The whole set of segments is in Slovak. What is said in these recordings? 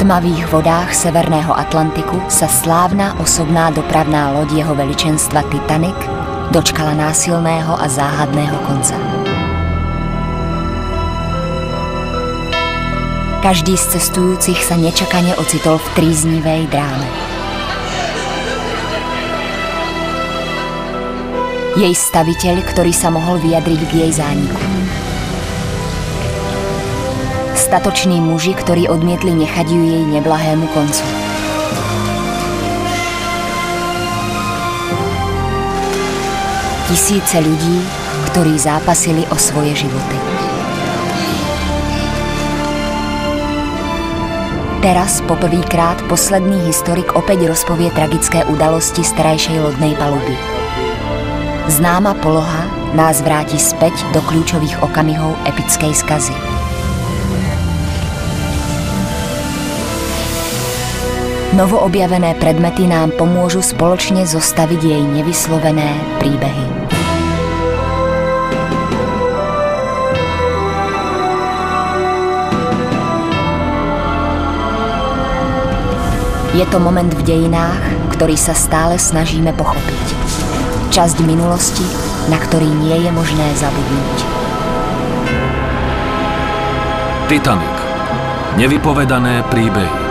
tmavých vodách severného Atlantiku sa slávna osobná dopravná loď jeho veličenstva Titanic dočkala násilného a záhadného konca. Každý z cestujúcich sa nečakane ocitol v tríznivej dráme. Jej staviteľ, ktorý sa mohol vyjadriť k jej zániku. Statoční muži, ktorí odmietli nechať ju jej neblahému koncu. Tisíce ľudí, ktorí zápasili o svoje životy. Teraz poprvýkrát posledný historik opäť rozpovie tragické udalosti starajšej lodnej paluby. Známa poloha nás vráti späť do kľúčových okamihov epickej skazy. Novoobjavené predmety nám pomôžu spoločne zostaviť jej nevyslovené príbehy. Je to moment v dejinách, ktorý sa stále snažíme pochopiť. Časť minulosti, na ktorý nie je možné zabudnúť. Titanic. Nevypovedané príbehy.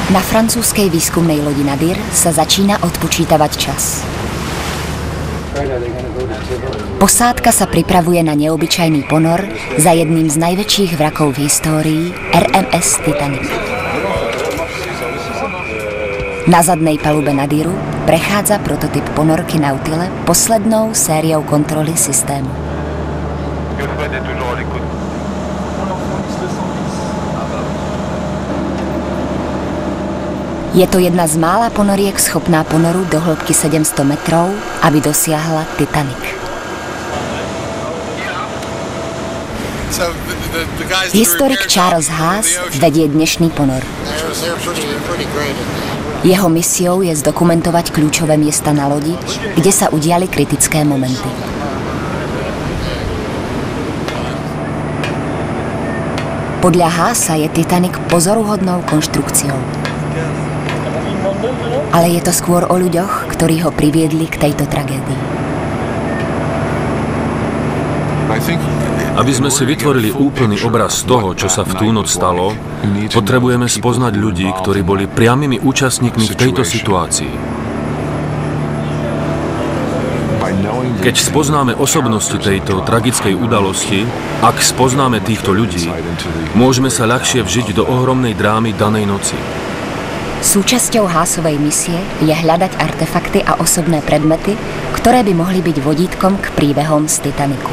Na francúzskej výskumnej lodi Nadir sa začína odpočítavať čas. Posádka sa pripravuje na neobyčajný ponor za jedným z najväčších vrakov v histórii, RMS Titanic. Na zadnej palube Nadiru prechádza prototyp ponorky Nautile poslednou sériou kontroly systému. Je to jedna z mála ponoriek schopná ponoru do hĺbky 700 metrov, aby dosiahla Titanic. Historik Charles Haas vedie dnešný ponor. Jeho misiou je zdokumentovať kľúčové miesta na lodi, kde sa udiali kritické momenty. Podľa Haasa je Titanic pozoruhodnou konštrukciou. Ale je to skôr o ľuďoch, ktorí ho priviedli k tejto tragédii. Aby sme si vytvorili úplný obraz toho, čo sa v tú noc stalo, potrebujeme spoznať ľudí, ktorí boli priamymi účastníkmi v tejto situácii. Keď spoznáme osobnosti tejto tragickej udalosti, ak spoznáme týchto ľudí, môžeme sa ľahšie vžiť do ohromnej drámy danej noci. Súčasťou Haasovej misie je hľadať artefakty a osobné predmety, ktoré by mohli byť vodítkom k príbehom z Titanicu.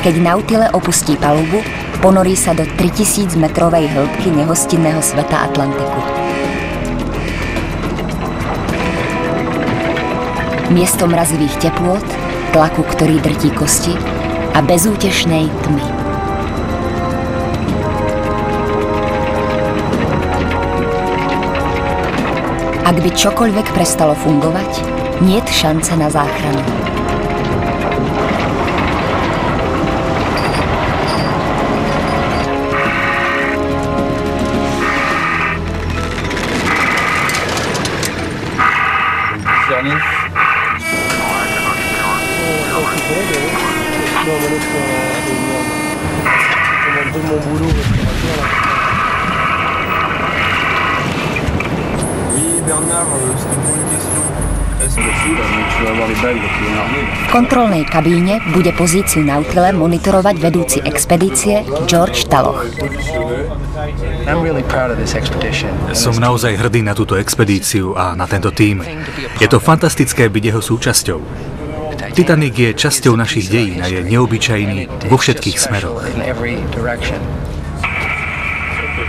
Keď Nautile opustí palubu, ponorí sa do 3000-metrovej hĺbky nehostinného sveta Atlantiku. Miesto mrazivých teplôt, tlaku, ktorý drtí kosti a bezútešnej tmy. Ak by čokoľvek prestalo fungovať, niet šance na záchranu. V kontrolnej kabíne bude pozíciu Nautile monitorovať vedúci expedície George Taloch. Som naozaj hrdý na túto expedíciu a na tento tím. Je to fantastické byť jeho súčasťou. Titanic je časťou našich dejín a je neobyčajný vo všetkých smeroch.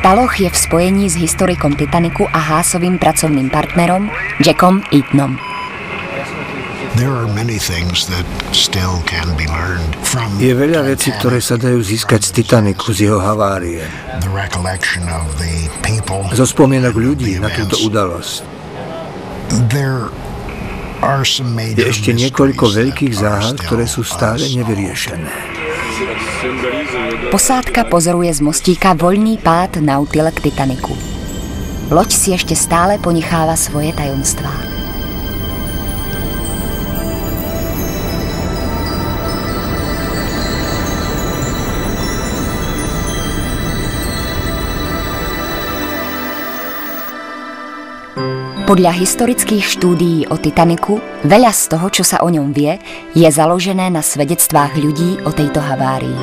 Taloch je v spojení s historikom Titanicu a Haasovým pracovným partnerom Jackom Eatonom. Je veľa vecí, ktoré sa dajú získať z Titaniku, z jeho havárie. Zo spomienok ľudí na túto udalosť. Je ešte niekoľko veľkých záhad, ktoré sú stále nevyriešené. Posádka pozoruje z mostíka voľný pád Nautile k Titaniku. Loď si ešte stále ponecháva svoje tajomstvá. Podľa historických štúdií o Titaniku, veľa z toho, čo sa o ňom vie, je založené na svedectvách ľudí o tejto havárii.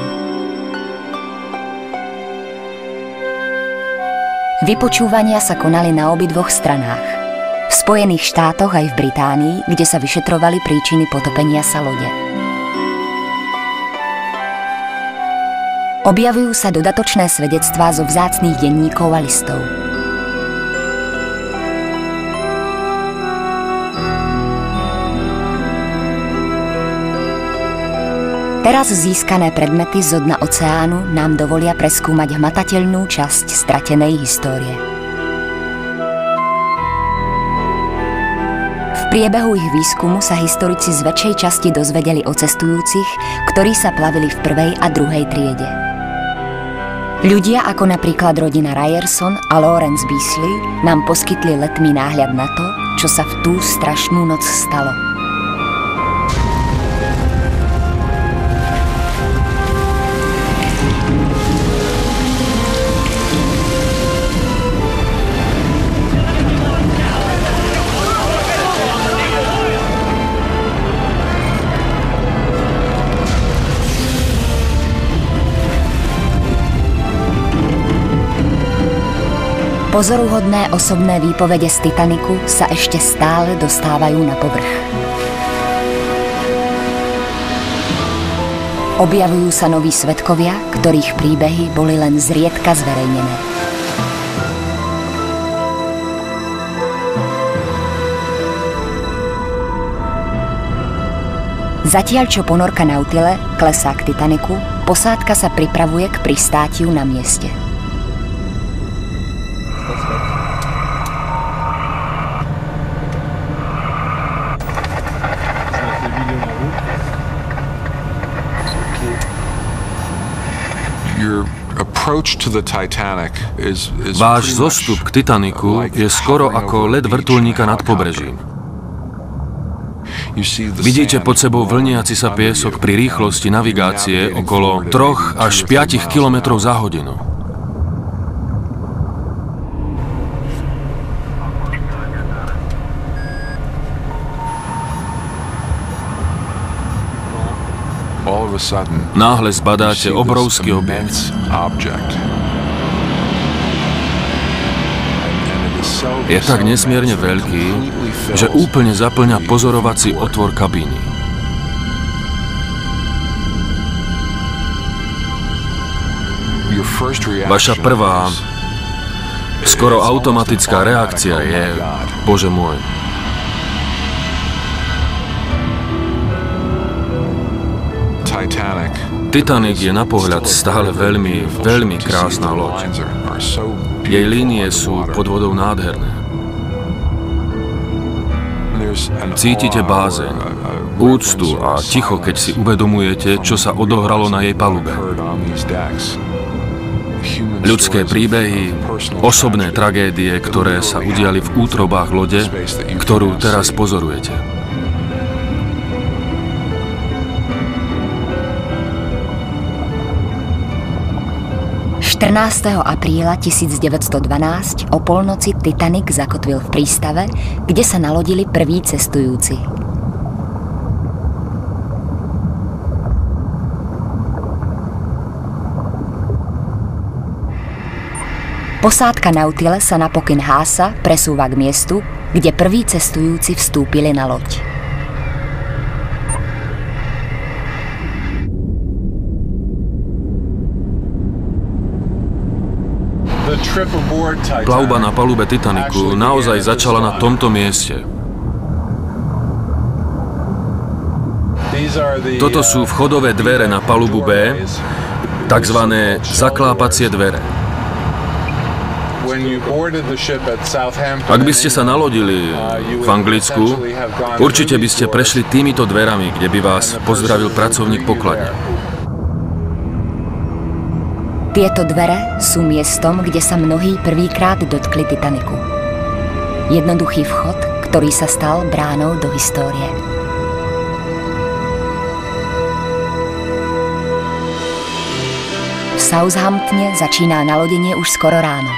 Vypočúvania sa konali na obidvoch stranách. V Spojených štátoch aj v Británii, kde sa vyšetrovali príčiny potopenia sa lode. Objavujú sa dodatočné svedectvá zo vzácnych denníkov a listov. Teraz získané predmety zo dna oceánu nám dovolia preskúmať hmatateľnú časť stratenej histórie. V priebehu ich výskumu sa historici z väčšej časti dozvedeli o cestujúcich, ktorí sa plavili v prvej a druhej triede. Ľudia ako napríklad rodina Ryerson a Lawrence Beasley nám poskytli letmý náhľad na to, čo sa v tú strašnú noc stalo. Pozoruhodné osobné výpovede z Titaniku sa ešte stále dostávajú na povrch. Objavujú sa noví svedkovia, ktorých príbehy boli len zriedka zverejnené. Zatiaľ, čo ponorka Nautile klesá k Titaniku, posádka sa pripravuje k pristátiu na mieste. Váš zostup k Titaniku je skoro ako let vrtuľníka nad pobrežím. Vidíte pod sebou vlniaci sa piesok pri rýchlosti navigácie okolo 3 až 5 km za hodinu. Náhle zbadáte obrovský objekt. Je tak nesmierne veľký, že úplne zaplňa pozorovací otvor kabíny. Vaša prvá, skoro automatická reakcia je: Bože môj. Titanic je na pohľad stále veľmi, veľmi krásna loď. Jej línie sú pod vodou nádherné. Cítite bázeň, úctu a ticho, keď si uvedomujete, čo sa odohralo na jej palube. Ľudské príbehy, osobné tragédie, ktoré sa udiali v útrobách lode, ktorú teraz pozorujete. 14. apríla 1912 o polnoci Titanic zakotvil v prístave, kde sa nalodili prví cestujúci. Posádka Nautile sa na pokyn Haasa presúva k miestu, kde prví cestujúci vstúpili na loď. Plavba na palube Titaniku naozaj začala na tomto mieste. Toto sú vchodové dvere na palubu B, takzvané zaklápacie dvere. Ak by ste sa nalodili v Anglicku, určite by ste prešli týmito dverami, kde by vás pozdravil pracovník pokladne. Tieto dvere sú miestom, kde sa mnohí prvýkrát dotkli Titaniku. Jednoduchý vchod, ktorý sa stal bránou do histórie. V Southamptone začíná nalodenie už skoro ráno.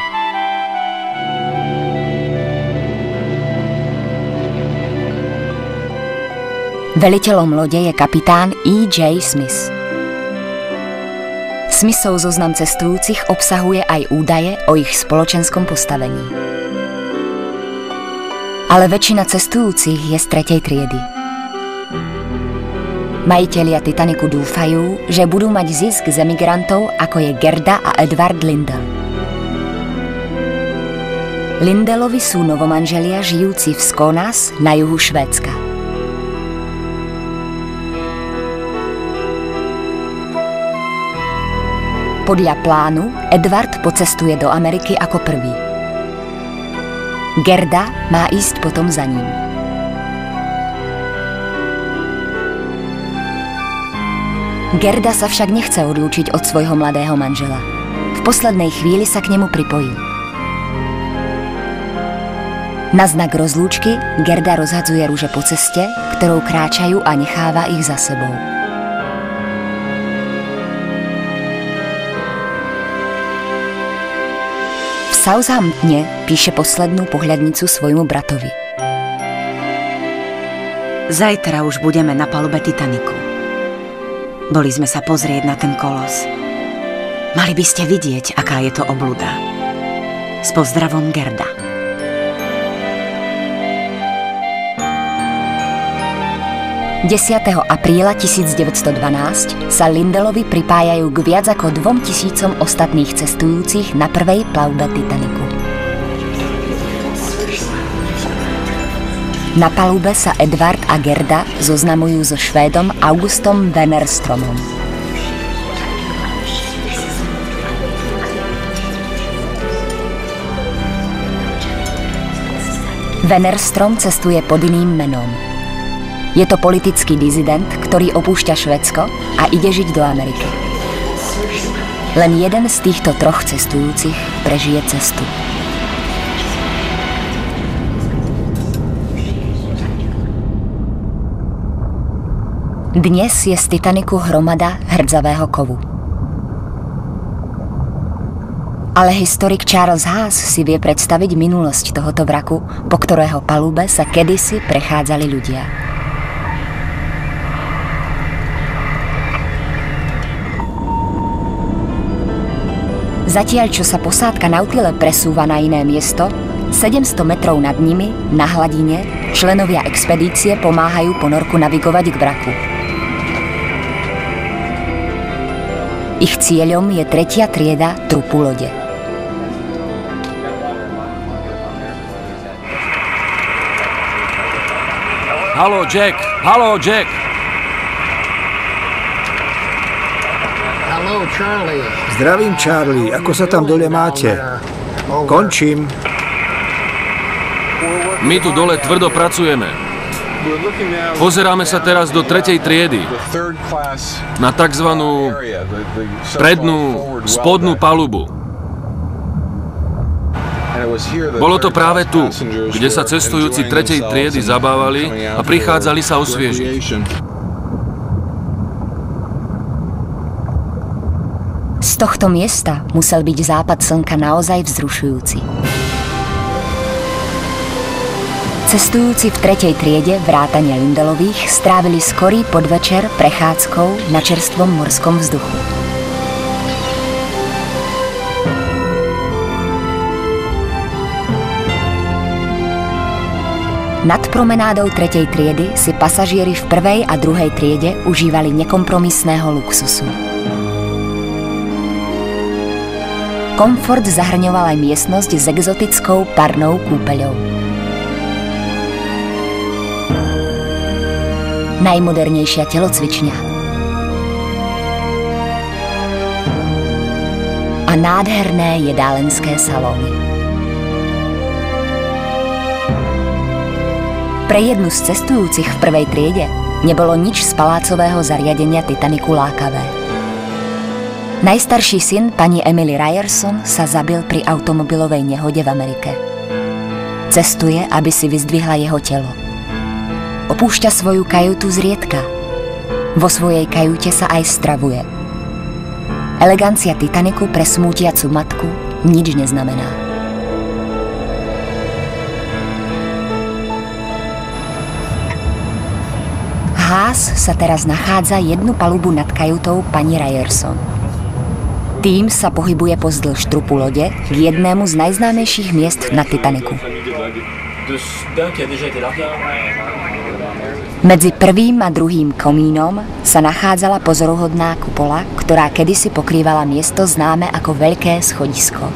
Veliteľom lode je kapitán E.J. Smith. Smithov zoznam cestujúcich obsahuje aj údaje o ich spoločenskom postavení. Ale väčšina cestujúcich je z 3. triedy. Majitelia Titaniku dúfajú, že budú mať zisk z emigrantov, ako je Gerda a Edward Lindell. Lindellovi sú novomanželia žijúci v Skånes na juhu Švédska. Podľa plánu Edward pocestuje do Ameriky ako prvý. Gerda má ísť potom za ním. Gerda sa však nechce odlúčiť od svojho mladého manžela. V poslednej chvíli sa k nemu pripojí. Na znak rozlúčky Gerda rozhadzuje ruže po ceste, ktorou kráčajú a necháva ich za sebou. V Southamptone píše poslednú pohľadnicu svojmu bratovi. Zajtra už budeme na palube Titaniku. Boli sme sa pozrieť na ten kolos. Mali by ste vidieť, aká je to obluda. S pozdravom, Gerda. ...10. apríla 1912 sa Lindellovi pripájajú k viac ako 2000 ostatných cestujúcich na prvej plavbe Titaniku. Na palube sa Edward a Gerda zoznamujú so Švédom Augustom Wennerströmom. Wennerström cestuje pod iným menom. Je to politický dizident, ktorý opúšťa Švédsko a ide žiť do Ameriky. Len jeden z týchto troch cestujúcich prežije cestu. Dnes je z Titaniku hromada hrdzavého kovu. Ale historik Charles Haas si vie predstaviť minulosť tohoto vraku, po ktorého palube sa kedysi prechádzali ľudia. Zatiaľ, čo sa posádka Nautile presúva na iné miesto, 700 metrov nad nimi, na hladine, členovia expedície pomáhajú ponorku navigovať k vraku. Ich cieľom je 3. trieda trupu lode. Haló, Jack! Haló, Jack! Zdravím, Charlie. Ako sa tam dole máte? Končím. My tu dole tvrdo pracujeme. Pozeráme sa teraz do 3. triedy. Na takzvanú prednú, spodnú palubu. Bolo to práve tu, kde sa cestujúci 3. triedy zabávali a prichádzali sa osviežiť. Z tohto miesta musel byť západ slnka naozaj vzrušujúci. Cestujúci v 3. triede vrátane Lindellových strávili skorý podvečer prechádzkou na čerstvom morskom vzduchu. Nad promenádou 3. triedy si pasažieri v 1. a 2. triede užívali nekompromisného luxusu. Komfort zahrňoval aj miestnosť s exotickou parnou kúpeľou. najmodernejšia telocvičňa a nádherné jedálenské salóny. Pre jednu z cestujúcich v prvej triede nebolo nič z palácového zariadenia Titaniku lákavé. Najstarší syn pani Emily Ryerson sa zabil pri automobilovej nehode v Amerike. Cestuje, aby si vyzdvihla jeho telo. Opúšťa svoju kajutu zriedka. Vo svojej kajute sa aj stravuje. Elegancia Titaniku pre smútiacu matku nič neznamená. Haas sa teraz nachádza jednu palubu nad kajutou pani Ryerson. Tým sa pohybuje pozdĺž trupu lode k jednému z najznámejších miest na Titaniku. Medzi prvým a druhým komínom sa nachádzala pozoruhodná kupola, ktorá kedysi pokrývala miesto známe ako Veľké schodisko.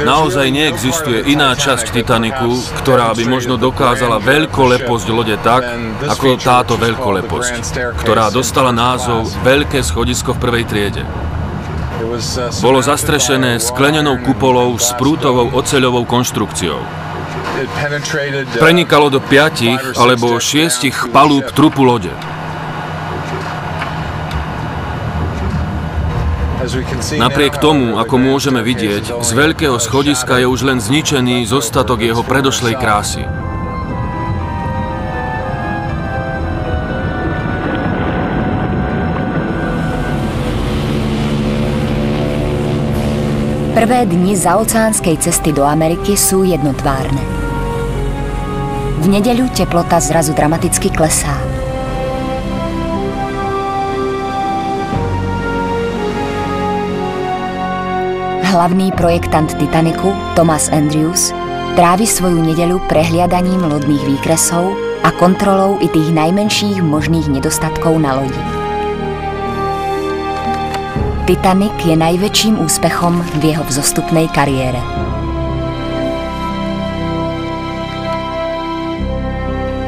Naozaj neexistuje iná časť Titaniku, ktorá by možno dokázala veľkoleposť lode tak, ako táto veľkoleposť, ktorá dostala názov Veľké schodisko v prvej triede. Bolo zastrešené sklenenou kupolou s prútovou oceľovou konštrukciou. Prenikalo do 5 alebo 6 palúb trupu lode. Napriek tomu, ako môžeme vidieť, z veľkého schodiska je už len zničený zostatok jeho predošlej krásy. Prvé dni zaoceánskej cesty do Ameriky sú jednotvárne. V nedeľu teplota zrazu dramaticky klesá. Hlavný projektant Titaniku, Thomas Andrews, trávi svoju nedeľu prehliadaním lodných výkresov a kontrolou i tých najmenších možných nedostatkov na lodi. Titanic je najväčším úspechom v jeho vzostupnej kariére.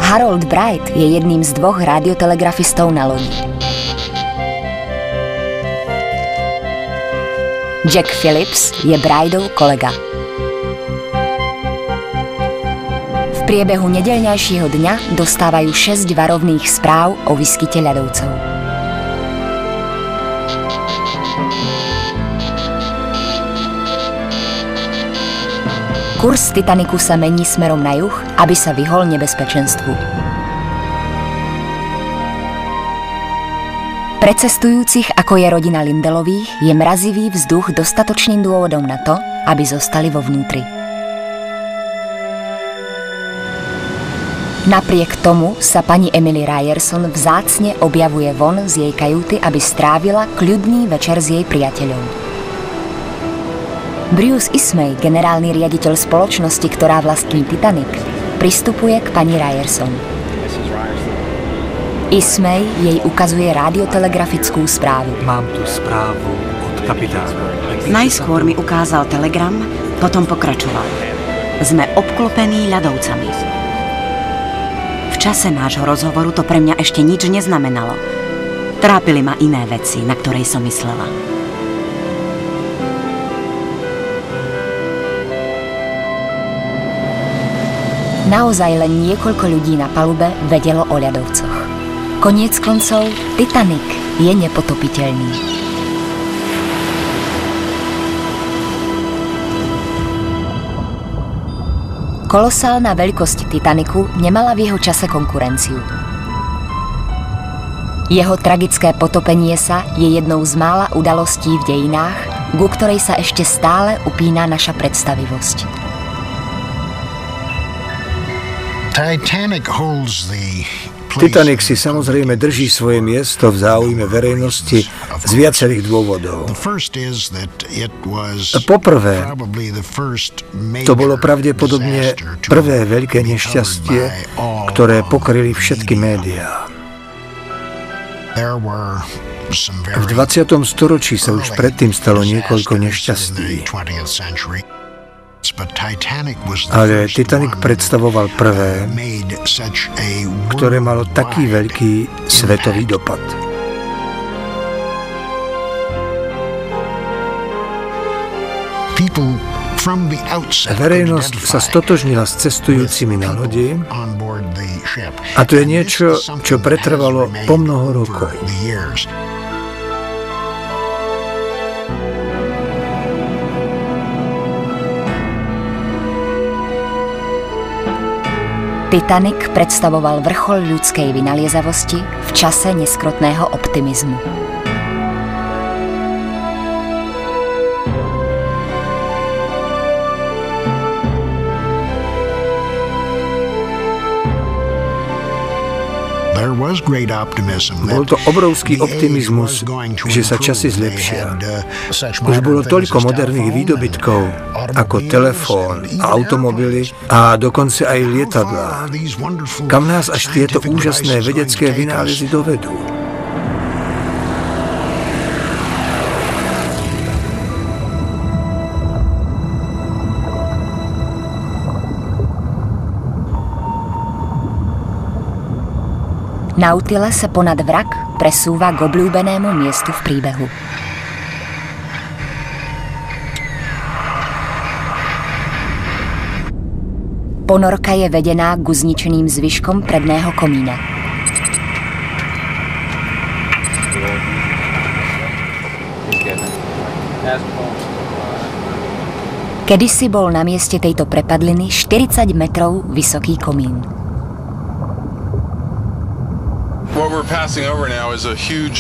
Harold Bright je jedným z 2 radiotelegrafistov na lodi. Jack Phillips je Brightov kolega. V priebehu nedeľňajšieho dňa dostávajú 6 varovných správ o výskyte ľadovcov. Kurs Titaniku sa mení smerom na juh, aby sa vyhol nebezpečenstvu. Pre cestujúcich, ako je rodina Lindelových, je mrazivý vzduch dostatočným dôvodom na to, aby zostali vo vnútri. Napriek tomu sa pani Emily Ryerson vzácne objavuje von z jej kajuty, aby strávila kľudný večer s jej priateľom. Bruce Ismay, generálny riaditeľ spoločnosti, ktorá vlastní Titanic, pristupuje k pani Ryerson. Ismay jej ukazuje radiotelegrafickú správu. Mám tu správu od kapitána. Najskôr mi ukázal telegram, potom pokračoval. Sme obklopení ľadovcami. V čase nášho rozhovoru to pre mňa ešte nič neznamenalo. Trápili ma iné veci, na ktorej som myslela. Naozaj len niekoľko ľudí na palube vedelo o ľadovcoch. Koniec koncov, Titanic je nepotopiteľný. Kolosálna veľkosť Titaniku nemala v jeho čase konkurenciu. Jeho tragické potopenie sa je jednou z mála udalostí v dejinách, ku ktorej sa ešte stále upína naša predstavivosť. Titanic si samozrejme drží svoje miesto v záujme verejnosti z viacerých dôvodov. Poprvé, to bolo pravdepodobne prvé veľké nešťastie, ktoré pokryli všetky médiá. V 20. storočí sa už predtým stalo niekoľko nešťastí. Ale Titanic predstavoval prvé, ktoré malo taký veľký svetový dopad. Verejnosť sa stotožnila s cestujúcimi na lodi a to je niečo, čo pretrvalo po mnoho rokov. Titanic predstavoval vrchol ľudskej vynaliezavosti v čase neskrotného optimizmu. Bol to obrovský optimizmus, že sa časy zlepšia. Už bolo toľko moderných výdobytkov, ako telefón, automobily a dokonca aj lietadlá. Kam nás až tieto úžasné vedecké vynálezy dovedú? Nautile sa ponad vrak presúva k obľúbenému miestu v príbehu. Ponorka je vedená k zničeným zvyškom predného komína. Kedysi bol na mieste tejto prepadliny 40 metrov vysoký komín.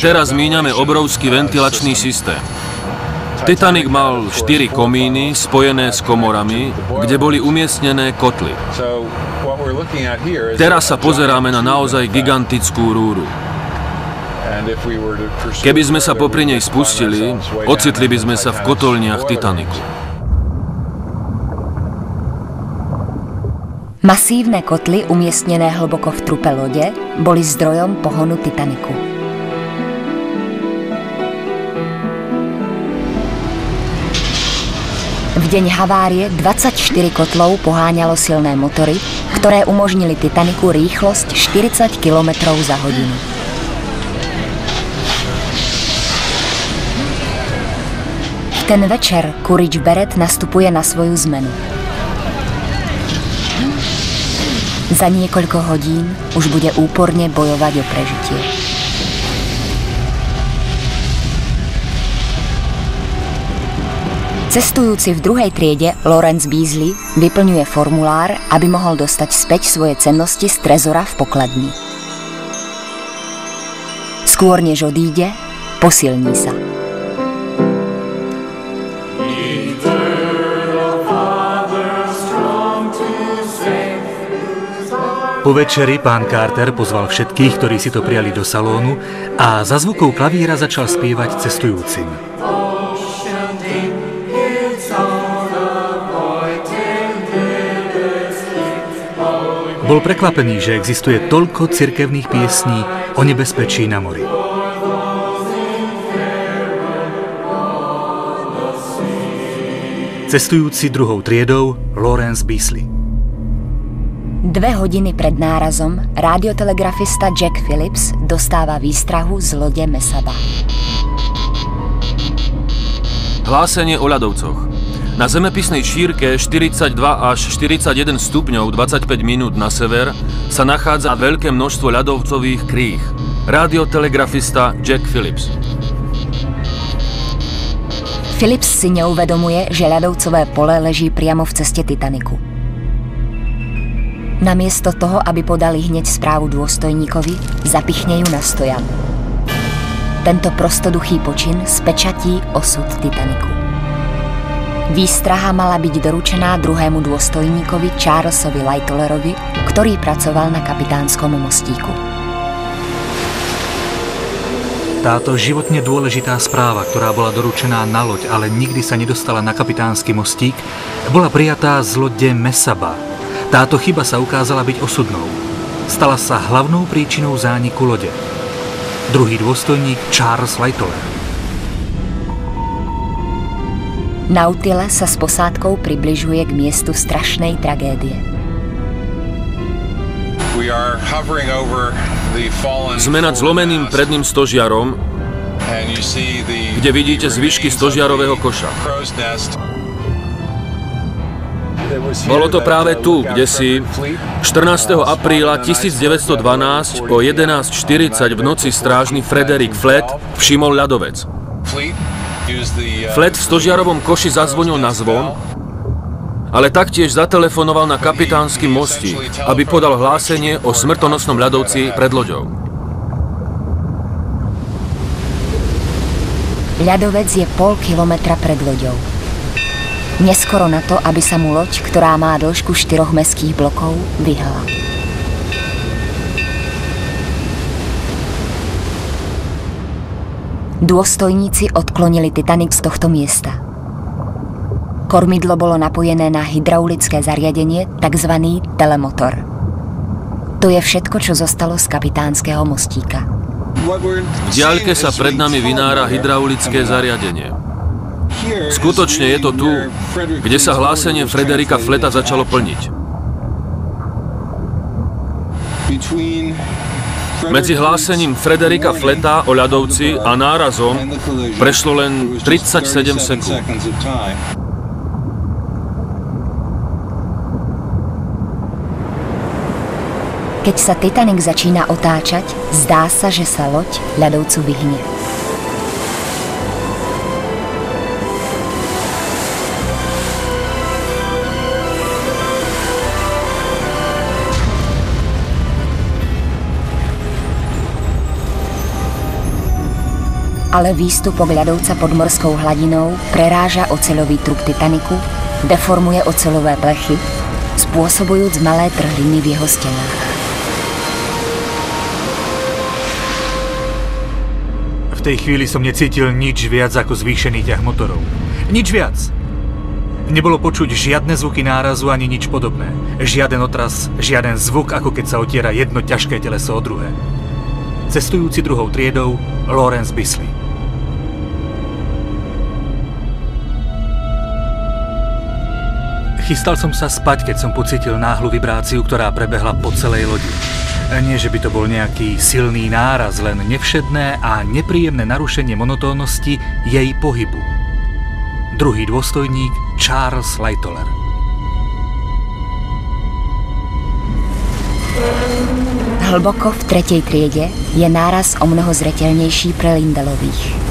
Teraz míňame obrovský ventilačný systém. Titanic mal 4 komíny spojené s komorami, kde boli umiestnené kotly. Teraz sa pozeráme na naozaj gigantickú rúru. Keby sme sa popri nej spustili, ocitli by sme sa v kotolniach Titanicu. Masívne kotly, umiestnené hlboko v trupe lode, boli zdrojom pohonu Titanicu. V deň havárie 24 kotlov poháňalo silné motory, ktoré umožnili Titanicu rýchlosť 40 km za hodinu. V ten večer Courage Beret nastupuje na svoju zmenu. Za niekoľko hodín už bude úporne bojovať o prežitie. Cestujúci v druhej triede Lawrence Beasley vyplňuje formulár, aby mohol dostať späť svoje cennosti z trezora v pokladni. Skôr než odíde, posilní sa. Po večeri pán Carter pozval všetkých, ktorí si to prijali do salónu a za zvukov klavíra začal spievať cestujúcim. Bol prekvapený, že existuje toľko cirkevných piesní o nebezpečí na mori. Cestujúci druhou triedou Lawrence Beasley. 2 hodiny pred nárazom radiotelegrafista Jack Phillips dostáva výstrahu z lode Mesaba. Hlásenie o ľadovcoch. Na zemepisnej šírke 42 až 41 stupňov 25 minút na sever sa nachádza veľké množstvo ľadovcových kríh. Radiotelegrafista Jack Phillips. Phillips si neuvedomuje, že ľadovcové pole leží priamo v ceste Titanicu. Namiesto toho, aby podali hneď správu dôstojníkovi, zapichne ju na stojan. Tento prostoduchý počin spečatí osud Titanicu. Výstraha mala byť doručená druhému dôstojníkovi Charlesovi Lightollerovi, ktorý pracoval na kapitánskom mostíku. Táto životne dôležitá správa, ktorá bola doručená na loď, ale nikdy sa nedostala na kapitánsky mostík, bola prijatá z lode Mesaba. Táto chyba sa ukázala byť osudnou. Stala sa hlavnou príčinou zániku lode. Druhý dôstojník Charles Lightoller. Nautile sa s posádkou približuje k miestu strašnej tragédie. Sme nad zlomeným predným stožiarom, kde vidíte zvyšky stožiarového koša. Bolo to práve tu, kde si 14. apríla 1912 o 11:40 v noci strážny Frederick Flett všimol ľadovec. Flett v stožiarovom koši zazvonil na zvon, ale taktiež zatelefonoval na kapitánsky mostík, aby podal hlásenie o smrtonosnom ľadovci pred loďou. Ľadovec je 0,5 kilometra pred loďou. Neskoro na to, aby sa mu loď, ktorá má dĺžku 4 mestských blokov, vyhnala. Dôstojníci odklonili Titanic z tohto miesta. Kormidlo bolo napojené na hydraulické zariadenie, tzv. Telemotor. To je všetko, čo zostalo z kapitánskeho mostíka. V diaľke sa pred nami vynára hydraulické zariadenie. Skutočne je to tu, kde sa hlásenie Fredericka Fletta začalo plniť. Medzi hlásením Fredericka Fletta o ľadovci a nárazom prešlo len 37 sekúnd. Keď sa Titanic začína otáčať, zdá sa, že sa loď ľadovcu vyhne. Ale výstupok ľadovca pod morskou hladinou preráža oceľový trup Titanicu, deformuje oceľové plechy, spôsobujúc malé trhliny v jeho stenách. V tej chvíli som necítil nič viac ako zvýšený ťah motorov. Nič viac. Nebolo počuť žiadne zvuky nárazu ani nič podobné. Žiaden otras, žiaden zvuk, ako keď sa otiera jedno ťažké teleso o druhé. Cestujúci druhou triedou Lawrence Bisley. Chystal som sa spať, keď som pocítil náhlu vibráciu, ktorá prebehla po celej lodi. Nie, že by to bol nejaký silný náraz, len nevšedné a nepríjemné narušenie monotónnosti jej pohybu. Druhý dôstojník Charles Lightoller. Hlboko v 3. triede je náraz o mnoho zreteľnejší pre Lindelových.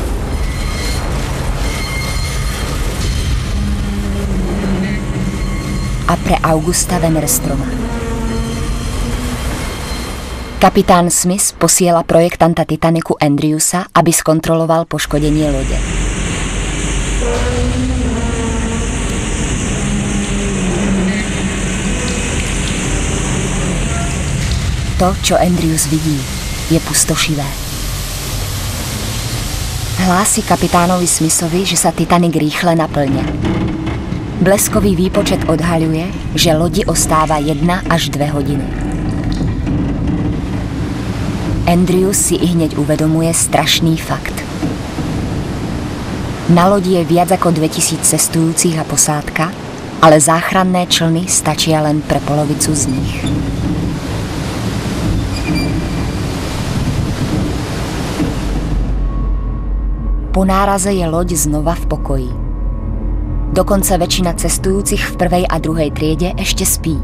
A pre Augusta Wennerstroma. Kapitán Smith posiela projektanta Titanicu Andrewsa, aby skontroloval poškodenie lode. To, čo Andrews vidí, je pustošivé. Hlási kapitánovi Smithovi, že sa Titanic rýchle naplňa. Bleskový výpočet odhaľuje, že lodi ostáva 1 až 2 hodiny. Andrews si ihneď uvedomuje strašný fakt. Na lodi je viac ako 2000 cestujúcich a posádka, ale záchranné člny stačia len pre polovicu z nich. Po náraze je loď znova v pokoji. Dokonca väčšina cestujúcich v 1. a 2. triede ešte spí.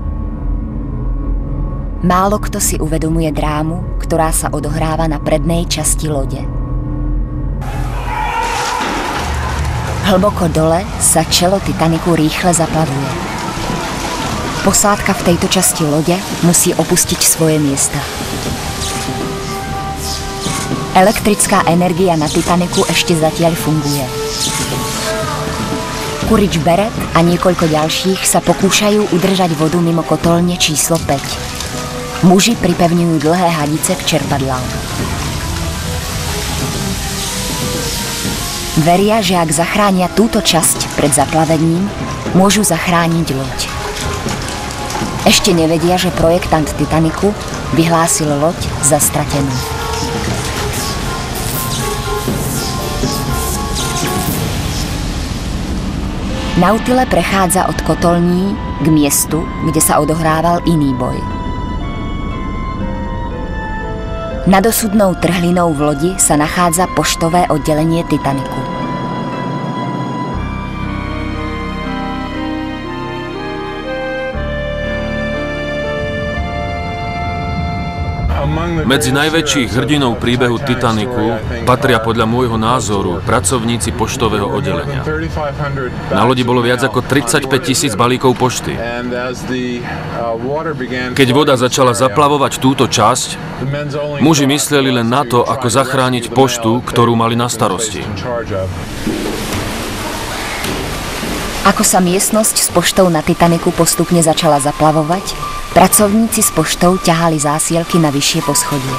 Málo kto si uvedomuje drámu, ktorá sa odohráva na prednej časti lode. Hlboko dole sa čelo Titanicu rýchle zaplavuje. Posádka v tejto časti lode musí opustiť svoje miesta. Elektrická energia na Titanicu ešte zatiaľ funguje. Kurič Beret a niekoľko ďalších sa pokúšajú udržať vodu mimo kotolne číslo 5. Muži pripevňujú dlhé hadice k čerpadlám. Veria, že ak zachránia túto časť pred zaplavením, môžu zachrániť loď. Ešte nevedia, že projektant Titanicu vyhlásil loď za stratenú. Nautile prechádza od kotolní k miestu, kde sa odohrával iný boj. Nad osudnou trhlinou v lodi sa nachádza poštové oddelenie Titaniku. Medzi najväčších hrdinov príbehu Titaniku patria podľa môjho názoru pracovníci poštového oddelenia. Na lodi bolo viac ako 35 000 balíkov pošty. Keď voda začala zaplavovať túto časť, muži mysleli len na to, ako zachrániť poštu, ktorú mali na starosti. Ako sa miestnosť s poštou na Titaniku postupne začala zaplavovať, pracovníci s poštou ťahali zásielky na vyššie poschodie.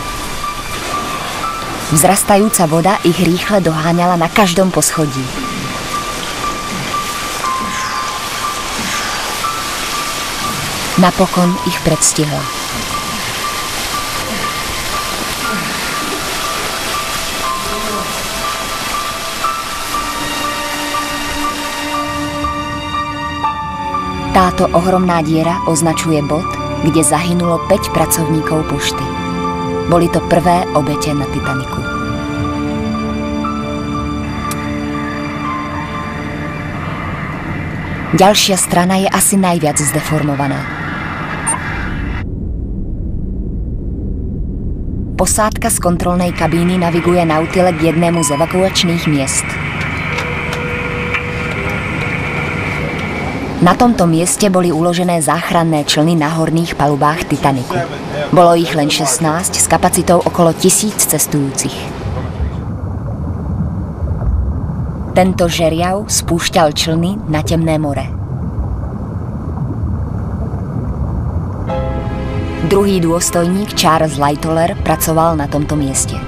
Vzrastajúca voda ich rýchle doháňala na každom poschodí. Napokon ich predstihla. Táto ohromná diera označuje bod, kde zahynulo 5 pracovníkov pošty. Boli to prvé obete na Titaniku. Ďalšia strana je asi najviac zdeformovaná. Posádka z kontrolnej kabíny naviguje Nautile k jednému z evakuačných miest. Na tomto mieste boli uložené záchranné člny na horných palubách Titaniku. Bolo ich len 16 s kapacitou okolo 1000 cestujúcich. Tento žeriav spúšťal člny na temné more. Druhý dôstojník Charles Lightoller pracoval na tomto mieste.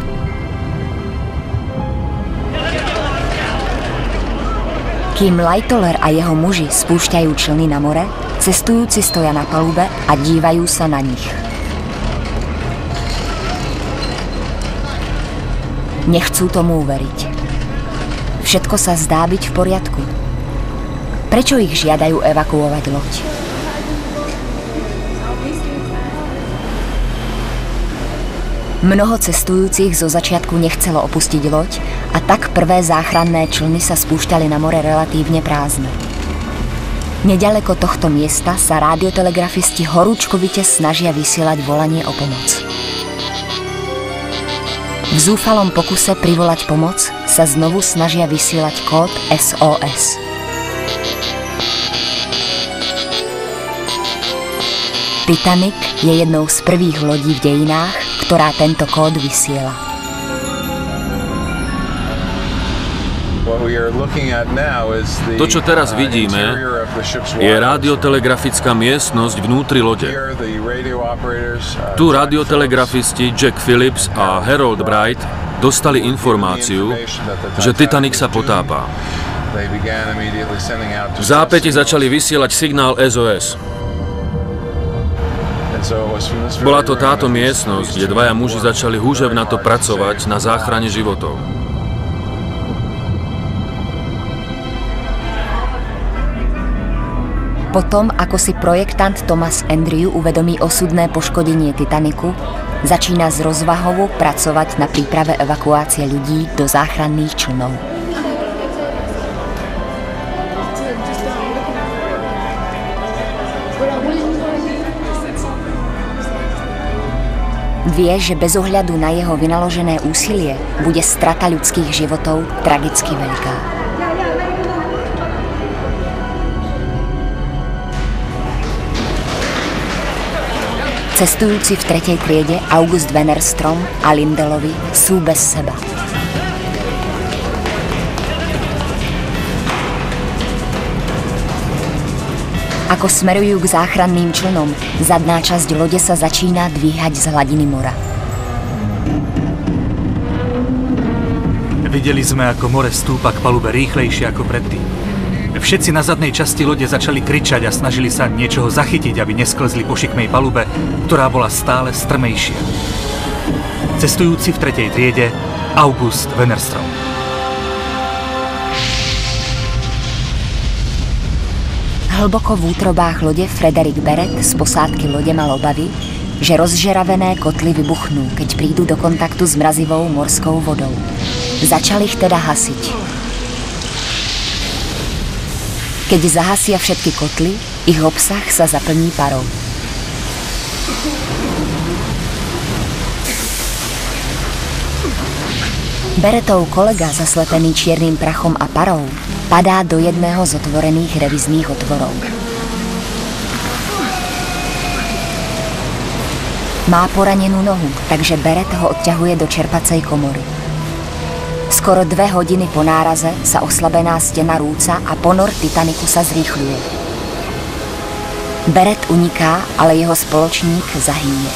Kým Lightoller a jeho muži spúšťajú člny na more, cestujúci stoja na palube a dívajú sa na nich. Nechcú tomu uveriť. Všetko sa zdá byť v poriadku. Prečo ich žiadajú evakuovať loď? Mnoho cestujúcich zo začiatku nechcelo opustiť loď a tak prvé záchranné člny sa spúšťali na more relatívne prázdne. Neďaleko tohto miesta sa radiotelegrafisti horúčkovite snažia vysielať volanie o pomoc. V zúfalom pokuse privolať pomoc sa znovu snažia vysielať kód SOS. Titanic je jednou z prvých lodí v dejinách, ktorá tento kód vysiela. To, čo teraz vidíme, je radiotelegrafická miestnosť vnútri lode. Tu radiotelegrafisti Jack Phillips a Harold Bright dostali informáciu, že Titanic sa potápa. V zápäti začali vysielať signál SOS. Bola to táto miestnosť, kde dvaja muži začali húževnato pracovať na záchrane životov. Potom, ako si projektant Thomas Andrew uvedomí osudné poškodenie Titaniku, začína zrozvahovo pracovať na príprave evakuácie ľudí do záchranných člnov. Vie, že bez ohľadu na jeho vynaložené úsilie bude strata ľudských životov tragicky veľká. Cestujúci v 3. triede August Wennerstrom a Lindelovi sú bez seba. Ako smerujú k záchranným člnom, zadná časť lode sa začína dvíhať z hladiny mora. Videli sme, ako more stúpa k palube rýchlejšie ako predtým. Všetci na zadnej časti lode začali kričať a snažili sa niečoho zachytiť, aby nesklzli po šikmej palube, ktorá bola stále strmejšia. Cestujúci v 3. triede August Wennerstrom. Hlboko v útrobách lode Frederick Barrett z posádky lode mal obavy, že rozžeravené kotly vybuchnú, keď prídu do kontaktu s mrazivou morskou vodou. Začal ich teda hasiť. Keď zahasia všetky kotly, ich obsah sa zaplní parou. Barrettov kolega, zaslepený čiernym prachom a parou, padá do jedného z otvorených revizných otvorov. Má poranenú nohu, takže Barrett ho odťahuje do čerpacej komory. Skoro 2 hodiny po náraze sa oslabená stena rúca a ponor Titaniku sa zrýchľuje. Barrett uniká, ale jeho spoločník zahynie.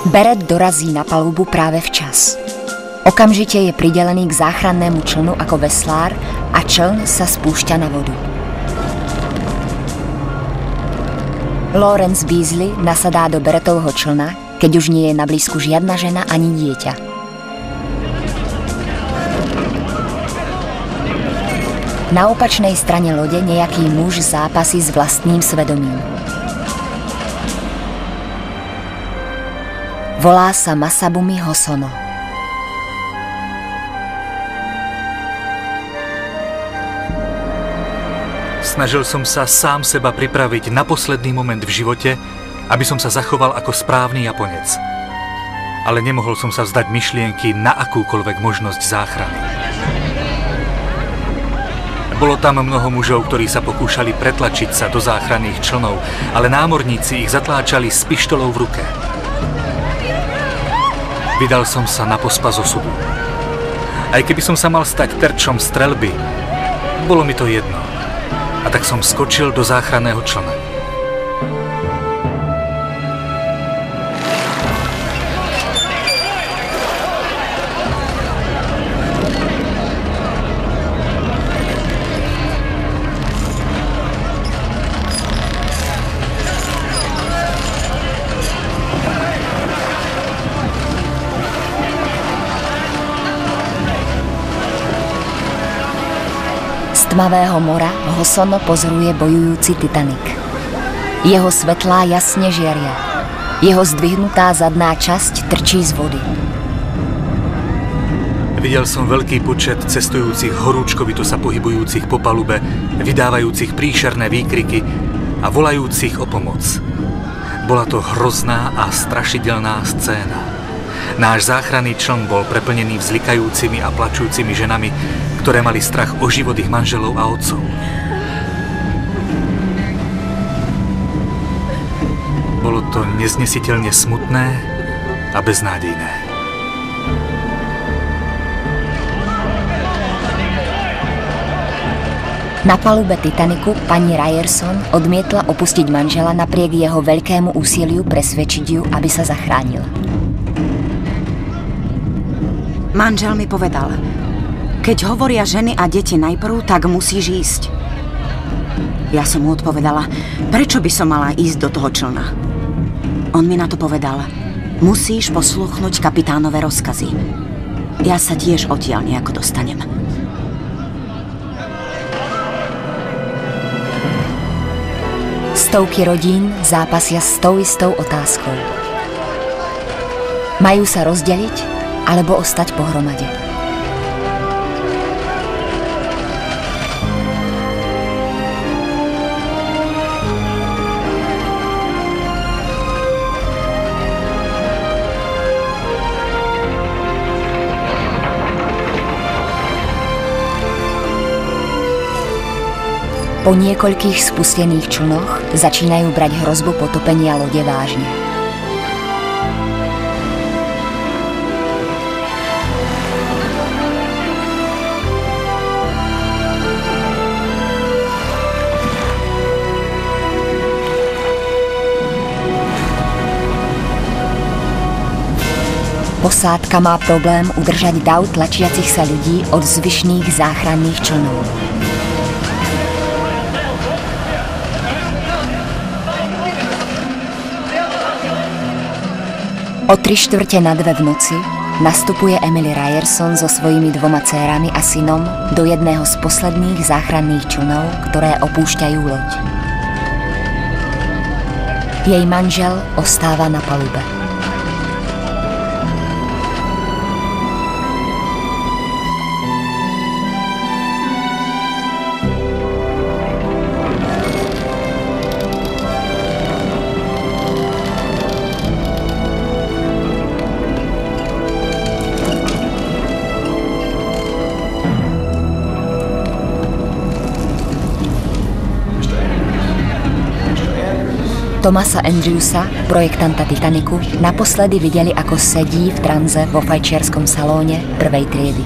Barrett dorazí na palubu práve včas. Okamžite je pridelený k záchrannému člnu ako veslár a čln sa spúšťa na vodu. Lawrence Beasley nasadá do Barrettovho člna, keď už nie je na blízku žiadna žena ani dieťa. Na opačnej strane lode nejaký muž zápasí s vlastným svedomím. Volá sa Masabumi Hosono. Snažil som sa sám seba pripraviť na posledný moment v živote, aby som sa zachoval ako správny Japonec. Ale nemohol som sa vzdať myšlienky na akúkoľvek možnosť záchrany. Bolo tam mnoho mužov, ktorí sa pokúšali pretlačiť sa do záchranných člnov, ale námorníci ich zatláčali s pištolou v ruke. Vydal som sa na pospas osudu. Aj keby som sa mal stať terčom streľby, bolo mi to jedno. A tak som skočil do záchranného člna. Z tmavého mora Hosono pozoruje bojujúci Titanic. Jeho svetlá jasne žiaria. Jeho zdvihnutá zadná časť trčí z vody. Videl som veľký počet cestujúcich horúčkovito sa pohybujúcich po palube, vydávajúcich príšerné výkriky a volajúcich o pomoc. Bola to hrozná a strašidelná scéna. Náš záchranný čln bol preplnený vzlikajúcimi a plačúcimi ženami, ktoré mali strach o život ich manželov a otcov. Bolo to neznesiteľne smutné a beznádejné. Na palube Titaniku pani Ryerson odmietla opustiť manžela napriek jeho veľkému úsiliu presvedčiť ju, aby sa zachránila. Manžel mi povedal, keď hovoria ženy a deti najprv, tak musíš ísť. Ja som mu odpovedala, prečo by som mala ísť do toho člna. On mi na to povedal, musíš posluchnúť kapitánove rozkazy. Ja sa tiež odtiaľ nejako dostanem. Stovky rodín zápasia s tou istou otázkou. Majú sa rozdeliť alebo ostať pohromade? Po niekoľkých spustených člnoch začínajú brať hrozbu potopenia lode vážne. Posádka má problém udržať dav tlačiacich sa ľudí od zvyšných záchranných člnov. O 3/4 na 2 v noci nastupuje Emily Ryerson so svojimi 2 dcérami a synom do jedného z posledných záchranných člnov, ktoré opúšťajú loď. Jej manžel ostáva na palube. Thomasa Andrewsa, projektanta Titaniku, naposledy videli, ako sedí v tranze vo fajčiarskom salóne prvej triedy.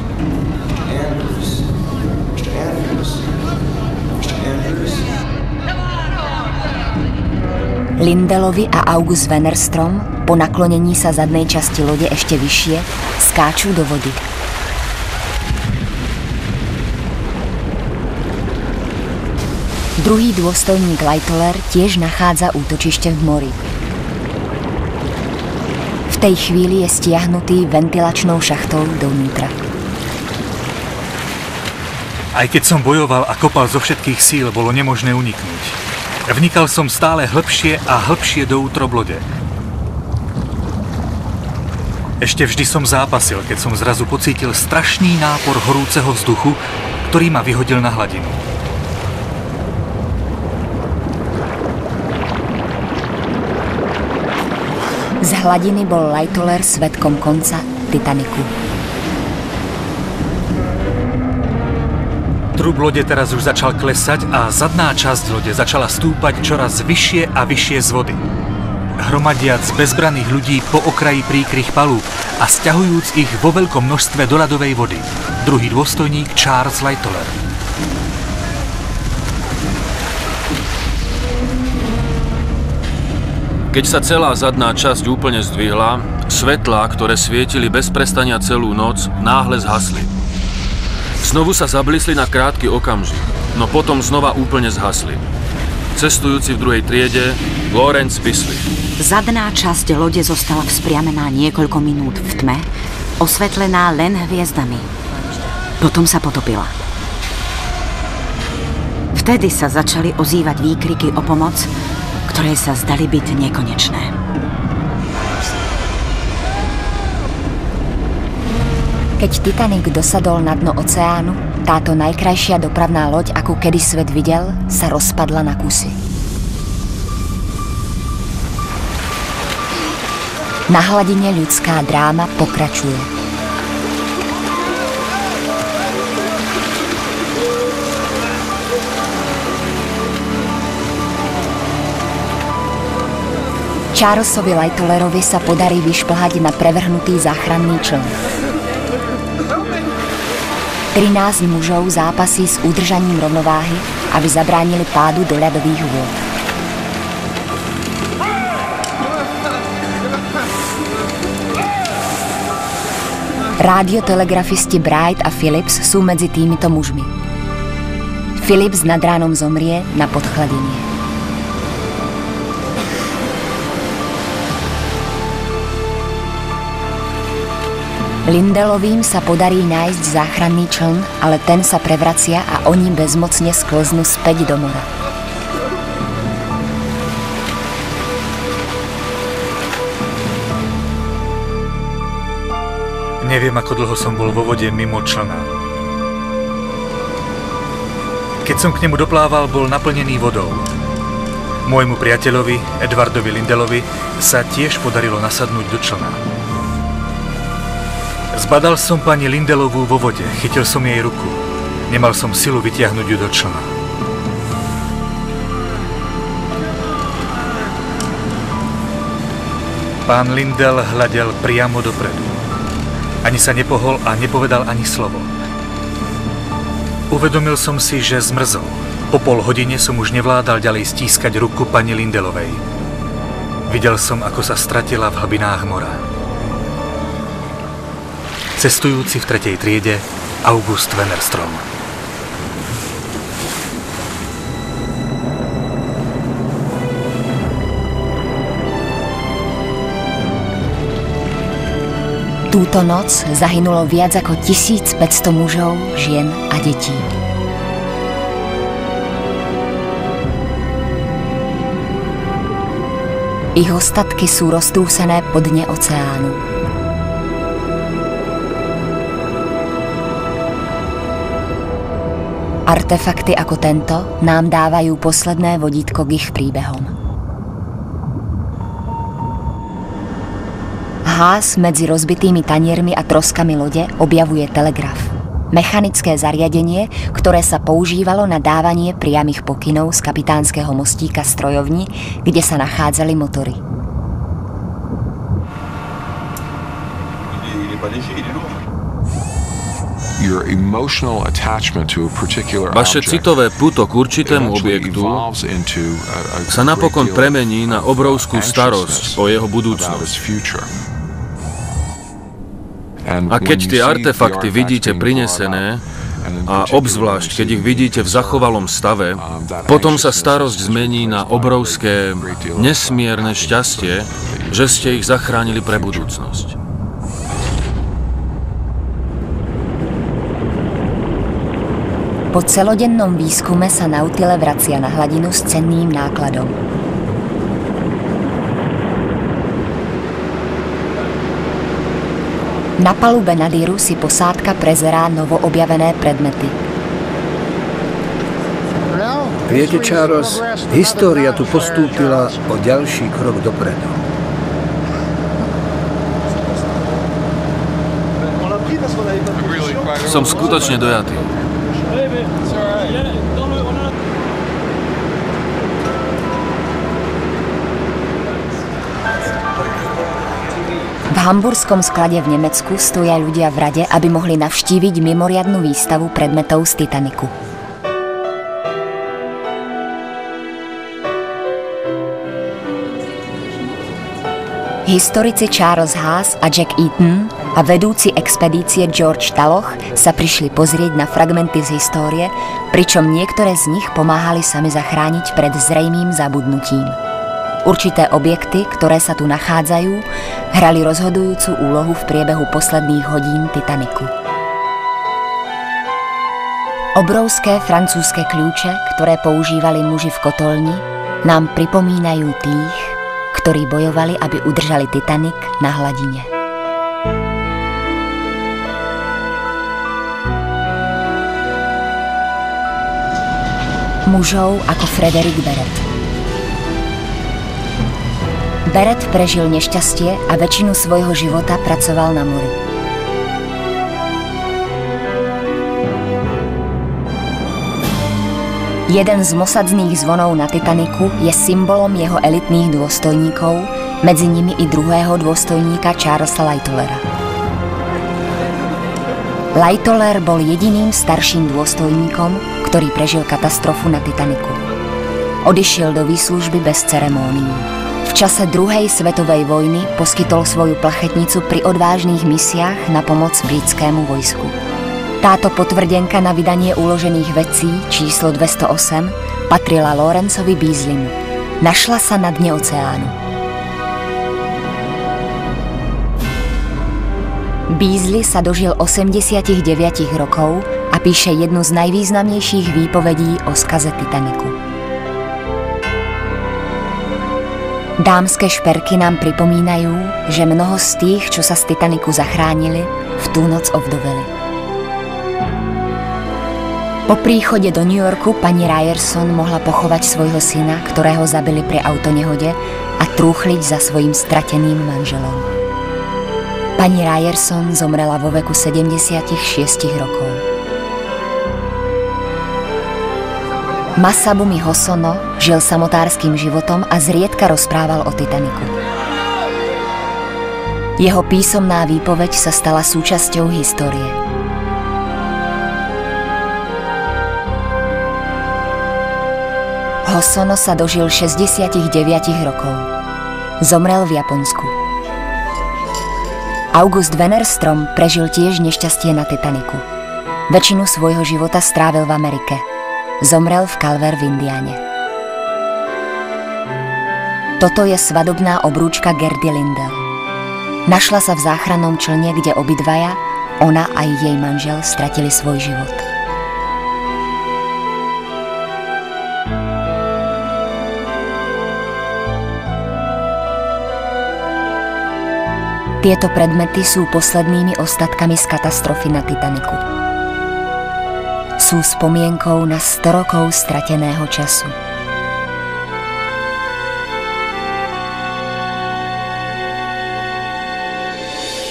Lindelovi a August Wennerstrom po naklonení sa zadnej časti lode ešte vyššie skáču do vody. Druhý dôstojník Lightoller tiež nachádza útočište v mori. V tej chvíli je stiahnutý ventilačnou šachtou dovnútra. Aj keď som bojoval a kopal zo všetkých síl, bolo nemožné uniknúť. Vnikal som stále hlbšie a hlbšie do útrob lode. Ešte vždy som zápasil, keď som zrazu pocítil strašný nápor horúceho vzduchu, ktorý ma vyhodil na hladinu. Z hladiny bol Lightoller svedkom konca Titaniku. Trub lode teraz už začal klesať a zadná časť lode začala stúpať čoraz vyššie a vyššie z vody. Hromadiac bezbranných ľudí po okraji príkrych palúb a sťahujúc ich vo veľkom množstve do ľadovej vody. Druhý dôstojník Charles Lightoller. Keď sa celá zadná časť úplne zdvihla, svetlá, ktoré svietili bez prestania celú noc, náhle zhasli. Znovu sa zablisli na krátky okamžik, no potom znova úplne zhasli. Cestujúci v druhej triede Lawrence Bisley. Zadná časť lode zostala vzpriamená niekoľko minút v tme, osvetlená len hviezdami. Potom sa potopila. Vtedy sa začali ozývať výkriky o pomoc, ktoré sa zdali byť nekonečné. Keď Titanic dosadol na dno oceánu, táto najkrajšia dopravná loď, akú kedy svet videl, sa rozpadla na kusy. Na hladine ľudská dráma pokračuje. Charlesovi Lightollerovi sa podarí vyšplhať na prevrhnutý záchranný čln. 13 mužov zápasí s udržaním rovnováhy, aby zabránili pádu do ľadových vôd. Rádiotelegrafisti Bright a Phillips sú medzi týmito mužmi. Phillips nad ránom zomrie na podchladenie. Lindelovým sa podarí nájsť záchranný čln, ale ten sa prevracia a oni bezmocne sklznú späť do mora. Neviem, ako dlho som bol vo vode mimo člna. Keď som k nemu doplával, bol naplnený vodou. Môjmu priateľovi, Edwardovi Lindelovi, sa tiež podarilo nasadnúť do člna. Zbadal som pani Lindelovú vo vode, chytil som jej ruku. Nemal som silu vytiahnuť ju do člna. Pán Lindel hľadel priamo dopredu. Ani sa nepohol a nepovedal ani slovo. Uvedomil som si, že zmrzol. Po pol hodine som už nevládal ďalej stískať ruku pani Lindelovej. Videl som, ako sa stratila v hlbinách mora. Cestujúci v tretej triede August Wennerstrom. Túto noc zahynulo viac ako 1500 mužov, žien a detí. Ich ostatky sú roztrúsené po dne oceánu. Artefakty ako tento nám dávajú posledné vodítko k ich príbehom. Haas medzi rozbitými taniermi a troskami lode objavuje telegraf. Mechanické zariadenie, ktoré sa používalo na dávanie priamych pokynov z kapitánskeho mostíka strojovni, kde sa nachádzali motory. Vaše citové puto k určitému objektu sa napokon premení na obrovskú starosť o jeho budúcnosť. A keď tie artefakty vidíte prinesené, a obzvlášť keď ich vidíte v zachovalom stave, potom sa starosť zmení na obrovské, nesmierne šťastie, že ste ich zachránili pre budúcnosť. Po celodennom výskume sa Nautile vracia na hladinu s cenným nákladom. Na palube Nadiru si posádka prezerá novoobjavené predmety. Viete, Charles, história tu postúpila o ďalší krok dopredu. Som skutočne dojatý. V hamburskom sklade v Nemecku stoja ľudia v rade, aby mohli navštíviť mimoriadnu výstavu predmetov z Titaniku. Historici Charles Haas a Jack Eaton a vedúci expedície George Taloch sa prišli pozrieť na fragmenty z histórie, pričom niektoré z nich pomáhali sami zachrániť pred zrejmým zabudnutím. Určité objekty, ktoré sa tu nachádzajú, hrali rozhodujúcu úlohu v priebehu posledných hodín Titaniku. Obrovské francúzske kľúče, ktoré používali muži v kotolni, nám pripomínajú tých, ktorí bojovali, aby udržali Titanic na hladine. Mužov ako Frederick Beret. Beret prežil nešťastie a väčšinu svojho života pracoval na mori. Jeden z mosadzných zvonov na Titaniku je symbolom jeho elitných dôstojníkov, medzi nimi i druhého dôstojníka Charlesa Lightolera. Lightoller bol jediným starším dôstojníkom, ktorý prežil katastrofu na Titaniku. Odišiel do výslužby bez ceremónií. V čase druhej svetovej vojny poskytol svoju plachetnicu pri odvážnych misiách na pomoc britskému vojsku. Táto potvrdenka na vydanie uložených vecí číslo 208 patrila Lawrenceovi Beasleymu. Našla sa na dne oceánu. Beasley sa dožil 89 rokov a píše jednu z najvýznamnejších výpovedí o skaze Titaniku. Dámske šperky nám pripomínajú, že mnoho z tých, čo sa z Titaniku zachránili, v tú noc ovdoveli. Po príchode do New Yorku pani Ryerson mohla pochovať svojho syna, ktorého zabili pri autonehode, a trúchliť za svojím strateným manželom. Pani Ryerson zomrela vo veku 76 rokov. Masabumi Hosono žil samotárskym životom a zriedka rozprával o Titaniku. Jeho písomná výpoveď sa stala súčasťou histórie. Hosono sa dožil 69 rokov. Zomrel v Japonsku. August Wennerstrom prežil tiež nešťastie na Titaniku. Väčšinu svojho života strávil v Amerike. Zomrel v Calver v Indiane. Toto je svadobná obrúčka Gerdy Lindell. Našla sa v záchrannom člne, kde obidvaja, ona aj jej manžel, stratili svoj život. Tieto predmety sú poslednými ostatkami z katastrofy na Titaniku. Sú spomienkou na 100 rokov strateného času.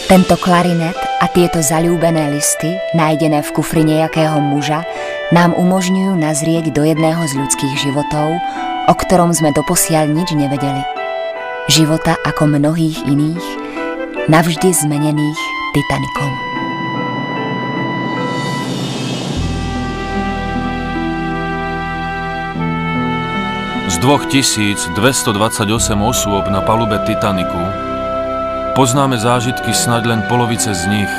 Tento klarinet a tieto zaľúbené listy, nájdené v kufri nejakého muža, nám umožňujú nazrieť do jedného z ľudských životov, o ktorom sme doposiaľ nič nevedeli. Života ako mnohých iných, navždy zmenených Titanikom. Z 2228 osôb na palube Titaniku poznáme zážitky snáď len polovice z nich.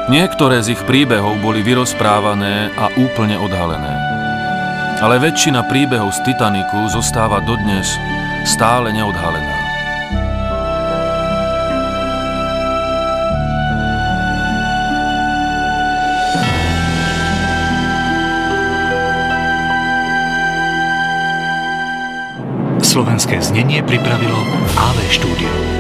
Niektoré z ich príbehov boli vyrozprávané a úplne odhalené. Ale väčšina príbehov z Titaniku zostáva dodnes stále neodhalená. Slovenské znenie pripravilo AV štúdio.